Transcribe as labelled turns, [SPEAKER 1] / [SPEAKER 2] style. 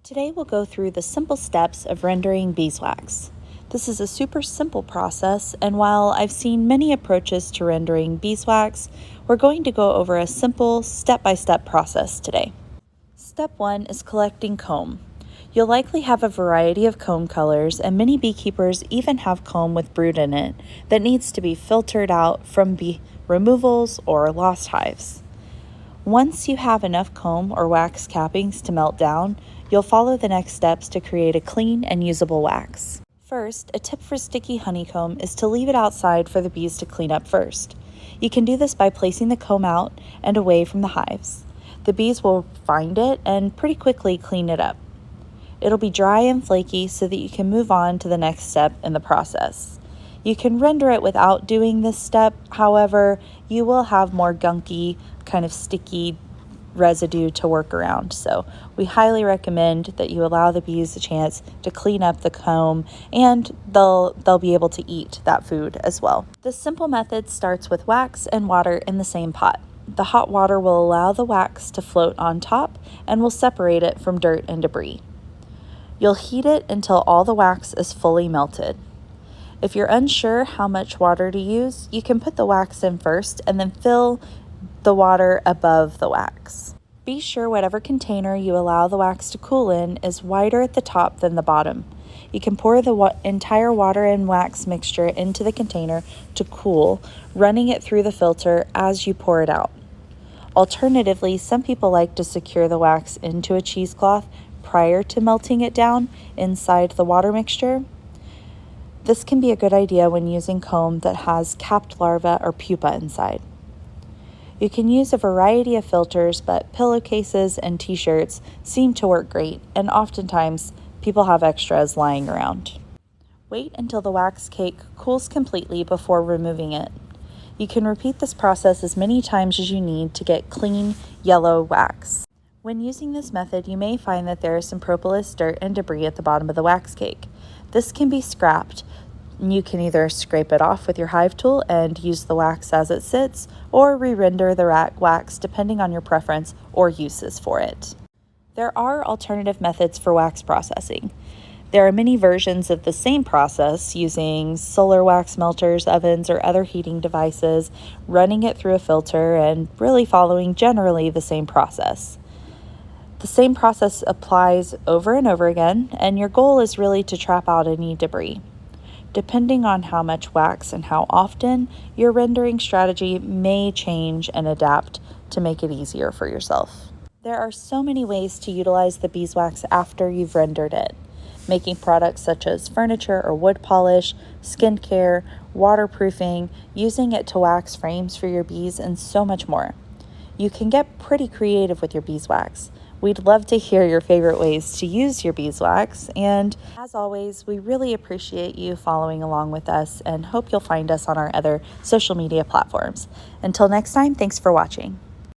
[SPEAKER 1] Today we'll go through the simple steps of rendering beeswax. This is a super simple process, and while I've seen many approaches to rendering beeswax, we're going to go over a simple step-by-step process today. Step 1 is collecting comb. You'll likely have a variety of comb colors, and many beekeepers even have comb with brood in it that needs to be filtered out from bee removals or lost hives. Once you have enough comb or wax cappings to melt down, you'll follow the next steps to create a clean and usable wax. First, a tip for sticky honeycomb is to leave it outside for the bees to clean up first. You can do this by placing the comb out and away from the hives. The bees will find it and pretty quickly clean it up. It'll be dry and flaky so that you can move on to the next step in the process. You can render it without doing this step, however, you will have more gunky, kind of sticky residue to work around. So we highly recommend that you allow the bees a chance to clean up the comb, and they'll be able to eat that food as well. This simple method starts with wax and water in the same pot. The hot water will allow the wax to float on top and will separate it from dirt and debris. You'll heat it until all the wax is fully melted. If you're unsure how much water to use, you can put the wax in first and then fill the water above the wax. Be sure whatever container you allow the wax to cool in is wider at the top than the bottom. You can pour the entire water and wax mixture into the container to cool, running it through the filter as you pour it out. Alternatively, some people like to secure the wax into a cheesecloth prior to melting it down inside the water mixture. This can be a good idea when using comb that has capped larvae or pupa inside. You can use a variety of filters, but pillowcases and t-shirts seem to work great, and oftentimes people have extras lying around. Wait until the wax cake cools completely before removing it. You can repeat this process as many times as you need to get clean yellow wax. When using this method, you may find that there is some propolis, dirt, and debris at the bottom of the wax cake. This can be scrapped. You can either scrape it off with your hive tool and use the wax as it sits, or re-render the wax depending on your preference or uses for it. There are alternative methods for wax processing. There are many versions of the same process using solar wax melters, ovens, or other heating devices, running it through a filter and really following generally the same process. The same process applies over and over again, and your goal is really to trap out any debris. Depending on how much wax and how often, your rendering strategy may change and adapt to make it easier for yourself. There are so many ways to utilize the beeswax after you've rendered it, making products such as furniture or wood polish, skincare, waterproofing, using it to wax frames for your bees, and so much more. You can get pretty creative with your beeswax. We'd love to hear your favorite ways to use your beeswax, and as always, we really appreciate you following along with us and hope you'll find us on our other social media platforms. Until next time, thanks for watching.